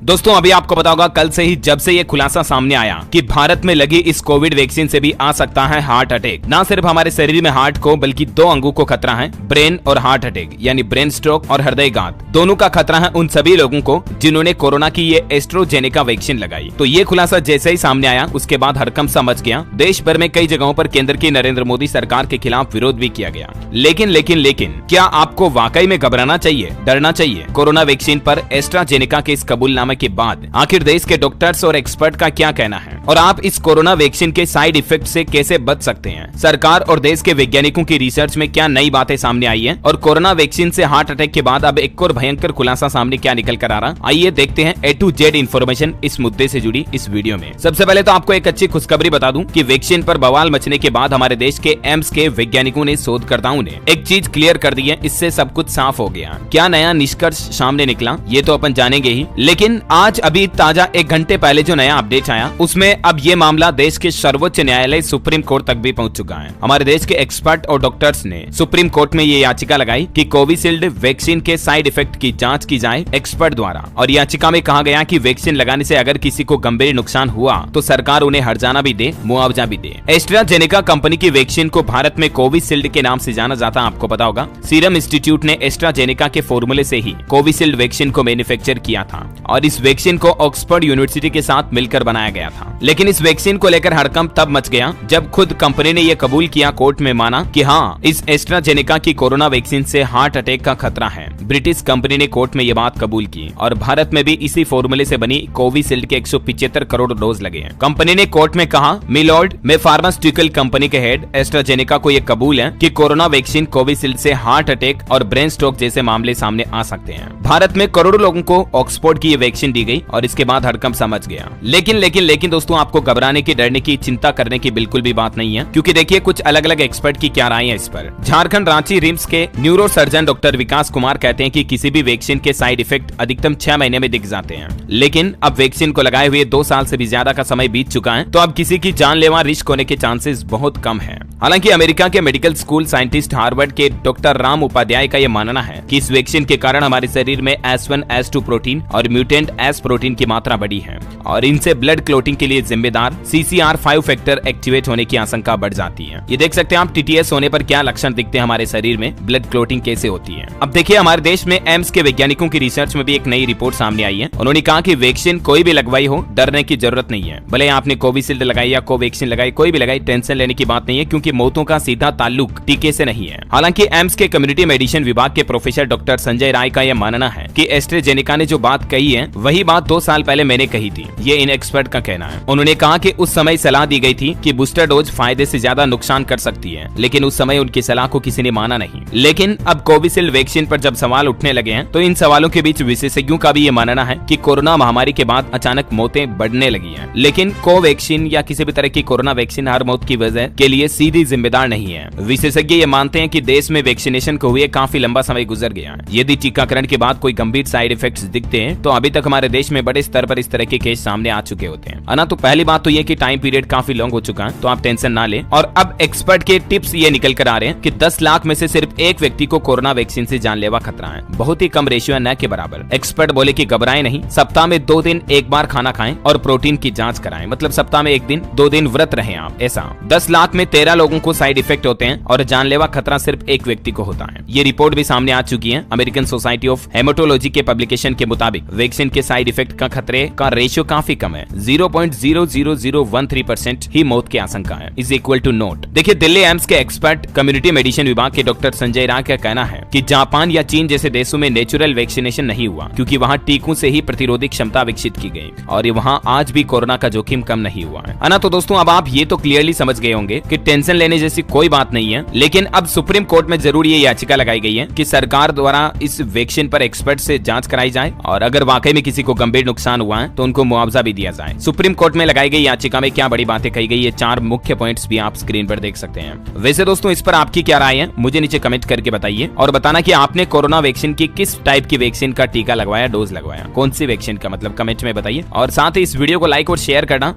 दोस्तों अभी आपको पता होगा कल से ही जब से ये खुलासा सामने आया कि भारत में लगी इस कोविड वैक्सीन से भी आ सकता है हार्ट अटैक। ना सिर्फ हमारे शरीर में हार्ट को बल्कि दो अंगों को खतरा है, ब्रेन और हार्ट अटैक यानी ब्रेन स्ट्रोक और हृदयघात दोनों का खतरा है उन सभी लोगों को जिन्होंने कोरोना की ये एस्ट्राजेनेका वैक्सीन लगाई। तो ये खुलासा जैसे ही सामने आया उसके बाद हड़कंप सा मच गया। देश भर में कई जगहों पर केंद्र की नरेंद्र मोदी सरकार के खिलाफ विरोध भी किया गया। लेकिन क्या आपको वाकई में घबराना चाहिए, डरना चाहिए? कोरोना वैक्सीन पर एस्ट्राजेनेका के इस कबूलनामे के बाद आखिर देश के डॉक्टर्स और एक्सपर्ट का क्या कहना है और आप इस कोरोना वैक्सीन के साइड इफेक्ट से कैसे बच सकते हैं? सरकार और देश के वैज्ञानिकों की रिसर्च में क्या नई बातें सामने आई हैं और कोरोना वैक्सीन से हार्ट अटैक के बाद अब एक और भयंकर खुलासा सामने क्या निकल कर आ रहा? आइए देखते हैं A to Z इन्फॉर्मेशन इस मुद्दे से जुड़ी इस वीडियो में। सबसे पहले तो आपको एक अच्छी खुशखबरी बता दूं कि वैक्सीन पर बवाल मचने के बाद हमारे देश के एम्स के वैज्ञानिकों ने, शोधकर्ताओं ने एक चीज क्लियर कर दी है। इससे सब कुछ साफ हो गया। क्या नया निष्कर्ष सामने निकला ये तो अपन जानेंगे ही, लेकिन आज अभी ताजा 1 घंटे पहले जो नया अपडेट आया उसमें अब ये मामला देश के सर्वोच्च न्यायालय सुप्रीम कोर्ट तक भी पहुंच चुका है। हमारे देश के एक्सपर्ट और डॉक्टर्स ने सुप्रीम कोर्ट में ये याचिका लगाई कि कोविशील्ड वैक्सीन के साइड इफेक्ट की जांच की जाए एक्सपर्ट द्वारा। और याचिका में कहा गया कि वैक्सीन लगाने से अगर किसी को गंभीर नुकसान हुआ तो सरकार उन्हें हर्जाना भी दे, मुआवजा भी दे। एस्ट्राजेनेका कंपनी की वैक्सीन को भारत में कोविशील्ड के नाम से जाना जाता, आपको पता होगा। सीरम इंस्टीट्यूट ने एस्ट्राजेनेका के फॉर्मूले से ही कोविशील्ड वैक्सीन को मैन्युफैक्चर किया था और इस वैक्सीन को ऑक्सफोर्ड यूनिवर्सिटी के साथ मिलकर बनाया गया था। लेकिन इस वैक्सीन को लेकर हड़कंप तब मच गया जब खुद कंपनी ने यह कबूल किया, कोर्ट में माना कि हाँ, इस एस्ट्राजेनेका की कोरोना वैक्सीन से हार्ट अटैक का खतरा है। ब्रिटिश कंपनी ने कोर्ट में ये बात कबूल की और भारत में भी इसी फॉर्मूले से बनी कोविशील्ड के 175 करोड़ डोज लगे हैं। कंपनी ने कोर्ट में कहा, मिलॉर्ड, मैं फार्मास्यूटिकल कंपनी के हेड एस्ट्राजेनेका को यह कबूल है कि कोरोना वैक्सीन कोविशील्ड से हार्ट अटैक और ब्रेन स्ट्रोक जैसे मामले सामने आ सकते हैं। भारत में करोड़ों लोगों को ऑक्सफोर्ड की ये वैक्सीन दी गई और इसके बाद हड़कंप समझ गया। लेकिन दोस्तों आपको घबराने की, डरने की, चिंता करने की बिल्कुल भी बात नहीं है, क्योंकि देखिए कुछ अलग अलग एक्सपर्ट की क्या राय है इस पर। झारखंड रांची रिम्स के न्यूरो सर्जन डॉक्टर विकास कुमार कहते हैं कि किसी भी वैक्सीन के साइड इफेक्ट अधिकतम 6 महीने में दिख जाते हैं, लेकिन अब वैक्सीन को लगाए हुए 2 साल से भी ज्यादा का समय बीत चुका है, तो अब किसी की जानलेवा रिस्क होने के चांसेस बहुत कम है। हालांकि अमेरिका के मेडिकल स्कूल साइंटिस्ट हार्वर्ड के डॉक्टर राम उपाध्याय का यह मानना है कि इस वैक्सीन के कारण हमारे शरीर में S1 S2 प्रोटीन और म्यूटेंट S प्रोटीन की मात्रा बढ़ी है और इनसे ब्लड क्लोटिंग के लिए जिम्मेदार CCR5 फैक्टर एक्टिवेट होने की आशंका बढ़ जाती है। ये देख सकते हैं आप TTS होने पर क्या लक्षण दिखते हैं हमारे शरीर में, ब्लड क्लोटिंग कैसे होती है। अब देखिए हमारे देश में एम्स के वैज्ञानिकों की रिसर्च में भी एक नई रिपोर्ट सामने आई है। उन्होंने कहा कि वैक्सीन कोई भी लगवाई हो, डरने की जरूरत नहीं है। भले आपने कोविशील्ड लगाई या कोवैक्सीन लगाई, कोई भी लगाई, टेंशन लेने की बात नहीं है, क्योंकि मौतों का सीधा ताल्लुक टीके से नहीं है। हालांकि एम्स के कम्युनिटी मेडिसिन विभाग के प्रोफेसर डॉक्टर संजय राय का यह मानना है कि एस्ट्राजेनेका ने जो बात कही है वही बात 2 साल पहले मैंने कही थी। ये इन एक्सपर्ट का कहना है। उन्होंने कहा कि उस समय सलाह दी गई थी कि बूस्टर डोज फायदे से ज्यादा नुकसान कर सकती है, लेकिन उस समय उनकी सलाह को किसी ने माना नहीं। लेकिन अब कोविशील्ड वैक्सीन पर जब सवाल उठने लगे हैं तो इन सवालों के बीच विशेषज्ञों का भी ये मानना है कि कोरोना महामारी के बाद अचानक मौतें बढ़ने लगी हैं। लेकिन कोवैक्सीन या किसी भी तरह की कोरोना वैक्सीन हर मौत की वजह के लिए सीधी जिम्मेदार नहीं है। विशेषज्ञ ये मानते हैं कि देश में वैक्सीनेशन को हुए काफी लंबा समय गुजर गया है। यदि टीकाकरण के बाद कोई गंभीर साइड इफेक्ट्स दिखते हैं तो अभी तक हमारे देश में बड़े स्तर पर इस तरह के केस सामने आ चुके होते हैं। है ना? तो पहली बात तो ये कि टाइम पीरियड काफी लॉन्ग हो चुका है, तो आप टेंशन ना लें। और अब एक्सपर्ट के टिप्स ये निकल कर आ रहे हैं कि 10 लाख में से सिर्फ 1 व्यक्ति को कोरोना वैक्सीन से जानलेवा खतरा है। बहुत ही कम रेशियो है, न के बराबर। एक्सपर्ट बोले कि घबराएं नहीं, सप्ताह में 2 दिन 1 बार खाना खाएं और प्रोटीन की जांच कराएं। मतलब सप्ताह में 1 दिन 2 दिन व्रत रहें आप, ऐसा। 10 लाख में 13 लोगों को साइड इफेक्ट होते हैं और जानलेवा खतरा सिर्फ 1 व्यक्ति को होता है। ये रिपोर्ट भी सामने आ चुकी है। अमेरिकन सोसाइटी ऑफ हेमेटोलॉजी के पब्लिकेशन के मुताबिक वैक्सीन के साइड इफेक्ट का खतरे का रेशियो काफी कम है। 0.00013% ही मौत की आशंका है, इज इक्वल टू नोट। देखिए दिल्ली एम्स के एक्सपर्ट कम्युनिटी मेडिसिन विभाग के डॉक्टर संजय राय का कहना है कि जापान या चीन जैसे देशों में नेचुरल वैक्सीनेशन नहीं हुआ, क्योंकि वहाँ टीकों से ही प्रतिरोधी क्षमता विकसित की गई और वहाँ आज भी कोरोना का जोखिम कम नहीं हुआ है ना? तो दोस्तों अब आप ये तो क्लियरली समझ गए होंगे कि टेंशन लेने जैसी कोई बात नहीं है। लेकिन अब सुप्रीम कोर्ट में जरूर ये याचिका लगाई गई है कि सरकार द्वारा इस वैक्सीन पर एक्सपर्ट से जांच कराई जाए और अगर वाकई में किसी को गंभीर नुकसान हुआ है तो उनको मुआवजा भी दिया जाए। सुप्रीम कोर्ट में लगाई गई याचिका में क्या बड़ी बातें कही गई, ये 4 मुख्य पॉइंट्स भी आप स्क्रीन पर देख सकते हैं। वैसे दोस्तों इस पर आपकी क्या राय है मुझे नीचे कमेंट करके बताइए और बताना कि आपने कोरोना वैक्सीन की किस टाइप की वैक्सीन का टीका लगवाया, डोज लगवाया, कौन सी वैक्सीन का, मतलब कमेंट में बताइए। और साथ ही इस वीडियो को लाइक और शेयर करना